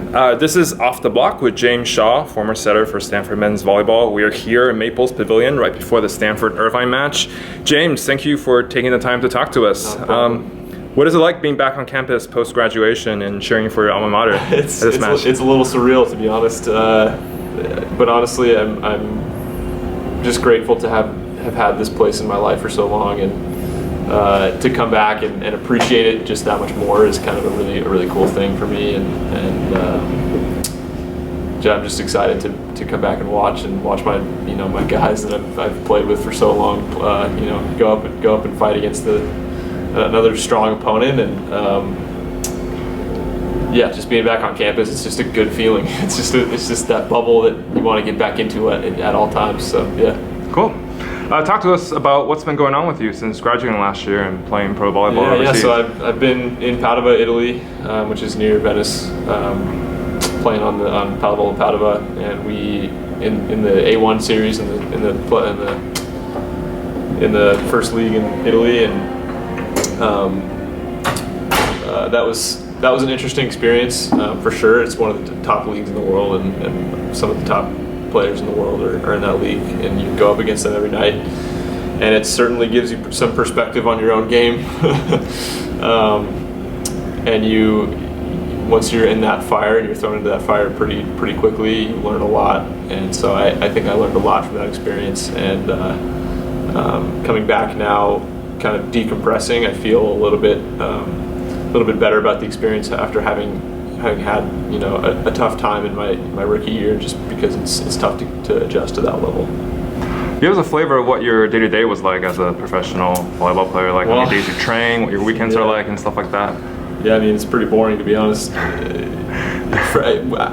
This is Off the Block with James Shaw, former setter for Stanford men's volleyball. We are here in Maples Pavilion right before the Stanford-Irvine match. James, thank you for taking the time to talk to us. What is it like being back on campus post-graduation and cheering for your alma mater at this match? It's a little surreal, to be honest. But honestly, I'm just grateful to have had this place in my life for so long, and to come back and appreciate it just that much more is kind of a really cool thing for me. And I'm just excited to come back and watch my my guys that I've played with for so long. Go up and fight against another strong opponent, and just being back on campus, it's just a good feeling. It's just that bubble that you want to get back into at all times. So yeah. Cool. Talk to us about what's been going on with you since graduating last year and playing pro volleyball overseas. So I've been in Padova, Italy, which is near Venice, playing on Volleyball Padova, and we in the A1 series in the first league in Italy, and that was an interesting experience for sure. It's one of the top leagues in the world, and some of the top players in the world are in that league, and you go up against them every night, and it certainly gives you some perspective on your own game. And once you're in that fire and you're thrown into that fire pretty quickly, you learn a lot. And so I think I learned a lot from that experience, and coming back now, kind of decompressing, I feel a little bit better about the experience after having had a tough time in my rookie year, just because it's tough to adjust to that level. Give us a flavor of what your day-to-day was like as a professional volleyball player, like how many days you train, what your weekends are like, and stuff like that. Yeah, I mean, it's pretty boring, to be honest.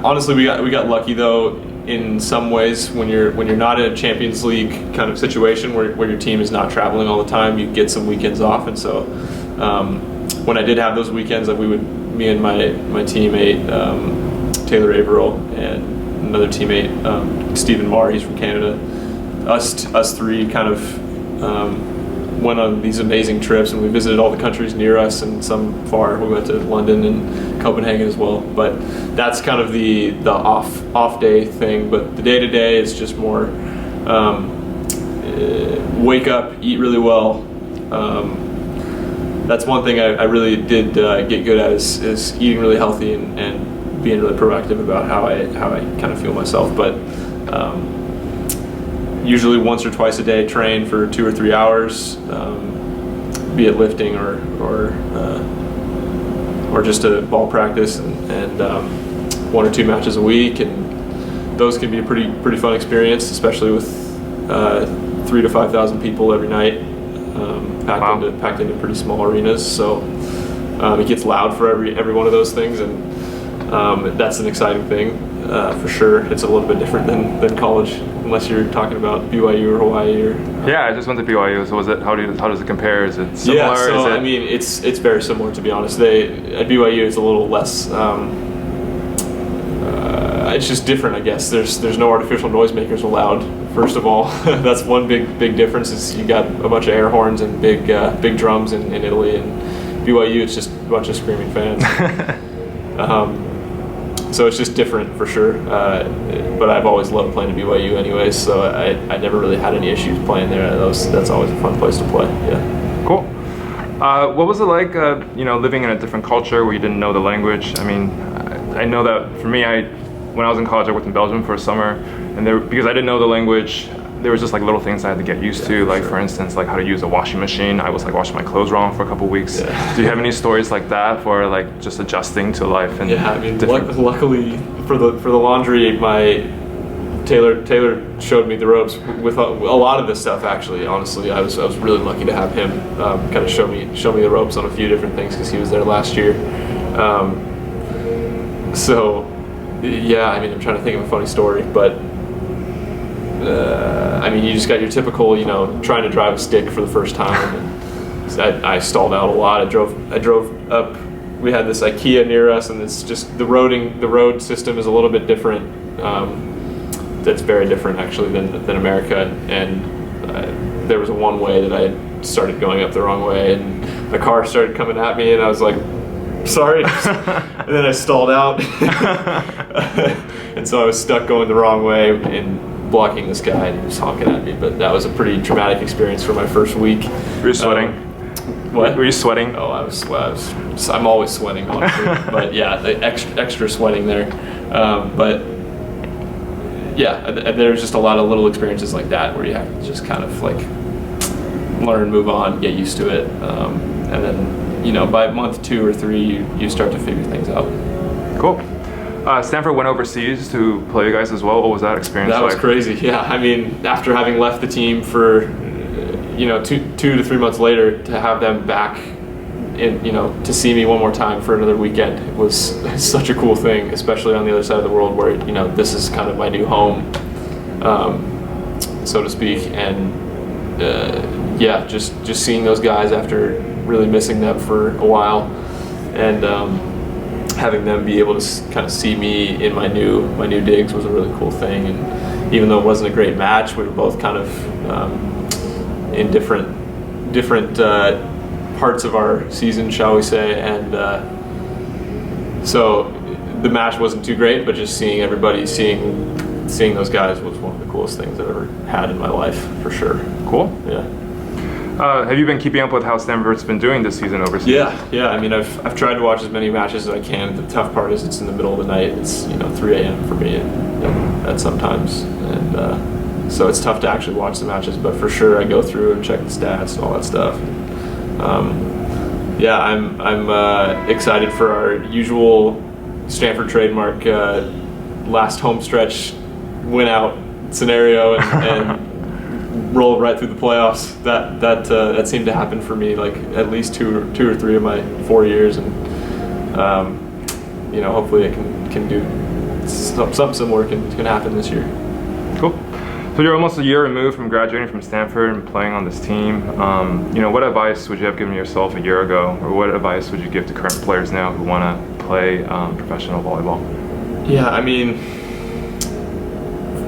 Honestly, we got lucky though in some ways. When you're not in a Champions League kind of situation where your team is not traveling all the time, you get some weekends off, and so when I did have those weekends, me and my teammate Taylor Averill and another teammate Stephen Marr, he's from Canada. Us three kind of went on these amazing trips, and we visited all the countries near us and some far. We went to London and Copenhagen as well. But that's kind of the off day thing. But the day to day is just more wake up, eat really well. That's one thing I really did get good at is eating really healthy and being really proactive about how I kind of feel myself. But usually once or twice a day, train for 2 or 3 hours, be it lifting or just a ball practice, and 1 or 2 matches a week, and those can be a pretty fun experience, especially with 3,000 to 5,000 people every night. Packed into pretty small arenas, so it gets loud for every one of those things, and that's an exciting thing for sure. It's a little bit different than college, unless you're talking about BYU or Hawaii or. Yeah, I just went to BYU. So how does it compare? Is it similar? Yeah, so I mean, it's very similar, to be honest. At BYU it's a little less. It's just different, I guess. There's no artificial noisemakers allowed. First of all, that's one big difference. Is you got a bunch of air horns and big drums in Italy, and BYU it's just a bunch of screaming fans. So it's just different for sure. But I've always loved playing at BYU anyways, so I never really had any issues playing there. That's always a fun place to play. Yeah. Cool. What was it like, living in a different culture where you didn't know the language? I mean, I know that for me, when I was in college, I worked in Belgium for a summer, and because I didn't know the language, there was just like little things I had to get used to. Like for instance, like how to use a washing machine. I was like washing my clothes wrong for a couple of weeks. Yeah. Do you have any stories like that for like just adjusting to life? And yeah, I mean, luckily for the laundry, Taylor showed me the ropes with a lot of this stuff. Actually, honestly, I was really lucky to have him kind of show me the ropes on a few different things, because he was there last year. So. Yeah, I mean, I'm trying to think of a funny story, but I mean, you just got your typical, trying to drive a stick for the first time. And I stalled out a lot. I drove up. We had this IKEA near us, and it's just the road system is a little bit different. That's very different actually than America. And there was one way that I started going up the wrong way, and a car started coming at me, and I was like, sorry. And then I stalled out. And so I was stuck going the wrong way and blocking this guy, and he was honking at me. But that was a pretty traumatic experience for my first week. Were you sweating? What? Were you sweating? Oh, I'm always sweating, honestly. But yeah, the extra sweating there. But yeah, there's just a lot of little experiences like that where you have to just kind of like learn, move on, get used to it, and then by month 2 or 3, you start to figure things out. Cool. Stanford went overseas to play you guys as well. What was that experience like? That was crazy. Yeah, I mean, after having left the team for 2 to 3 months later, to have them back to see me one more time for another weekend was such a cool thing, especially on the other side of the world where this is kind of my new home, so to speak. And just seeing those guys after really missing them for a while, and having them be able to kind of see me in my new digs was a really cool thing. And even though it wasn't a great match, we were both kind of in different parts of our season, shall we say, and so the match wasn't too great, but just seeing everybody, seeing those guys was one of the coolest things I've ever had in my life, for sure. Cool. Yeah. Have you been keeping up with how Stanford's been doing this season overseas? Yeah. I mean, I've tried to watch as many matches as I can. The tough part is it's in the middle of the night. It's 3 a.m. for me at sometimes, and so it's tough to actually watch the matches. But for sure, I go through and check the stats and all that stuff. I'm excited for our usual Stanford trademark last home stretch win out scenario and roll right through the playoffs. That seemed to happen for me like at least two or three of my 4 years, and hopefully I can do something similar can happen this year. Cool. So you're almost a year removed from graduating from Stanford and playing on this team. What advice would you have given yourself a year ago, or what advice would you give to current players now who want to play professional volleyball? Yeah, I mean,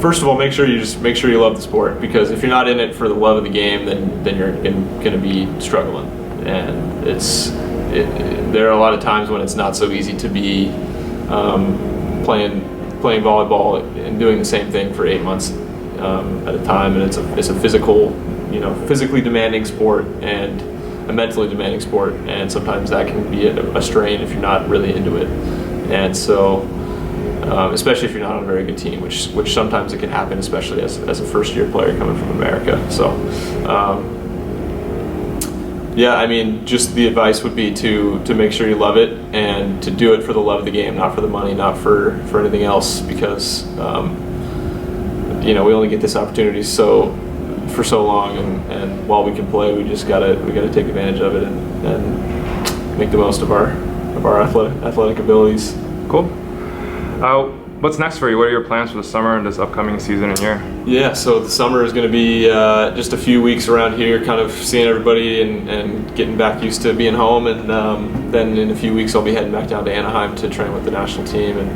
first of all, make sure you love the sport, because if you're not in it for the love of the game, then you're going to be struggling. And there are a lot of times when it's not so easy to be playing volleyball and doing the same thing for 8 months at a time, and it's a physically demanding sport and a mentally demanding sport, and sometimes that can be a strain if you're not really into it. And so, especially if you're not on a very good team, which sometimes it can happen, especially as a first year player coming from America. So, I mean, just the advice would be to make sure you love it, and to do it for the love of the game, not for the money, not for anything else, because we only get this opportunity for so long, and while we can play, we gotta take advantage of it and make the most of our athletic abilities. Cool. What's next for you? What are your plans for the summer and this upcoming season and year? Yeah, so the summer is going to be just a few weeks around here, kind of seeing everybody and getting back used to being home, and then in a few weeks I'll be heading back down to Anaheim to train with the national team, and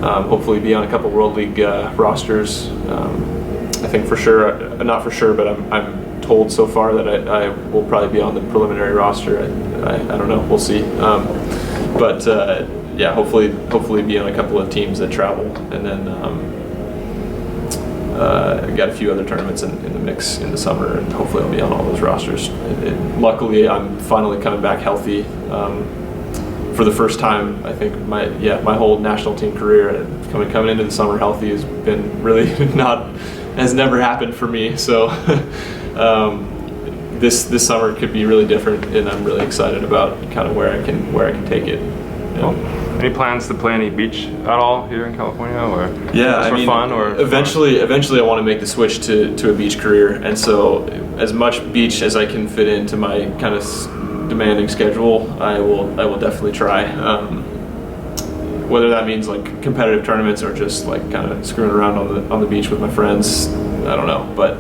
hopefully be on a couple World League rosters. I think for sure, not for sure, but I'm told so far that I will probably be on the preliminary roster. I don't know, we'll see. Hopefully be on a couple of teams that travel, and then I got a few other tournaments in the mix in the summer, and hopefully I'll be on all those rosters. Luckily, I'm finally coming back healthy for the first time. I think my whole national team career, coming into the summer healthy has been really has never happened for me. So this summer could be really different, and I'm really excited about kind of where I can take it. Cool. Any plans to play any beach at all here in California, or just for fun? Or eventually I want to make the switch to a beach career, and so as much beach as I can fit into my kind of demanding schedule, I will definitely try. Whether that means like competitive tournaments or just like kind of screwing around on the beach with my friends, I don't know. But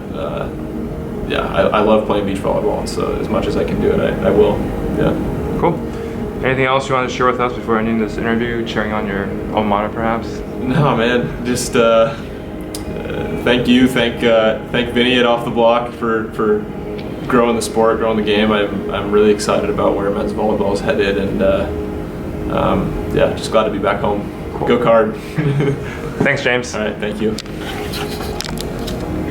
I love playing beach volleyball, and so as much as I can do it, I will. Yeah. Cool. Anything else you want to share with us before ending this interview? Cheering on your alma mater, perhaps? No, man. Just thank you, thank Vinny at Off the Block for growing the sport, growing the game. I'm really excited about where men's volleyball is headed, and yeah, just glad to be back home. Go Card. Thanks, James. All right, thank you.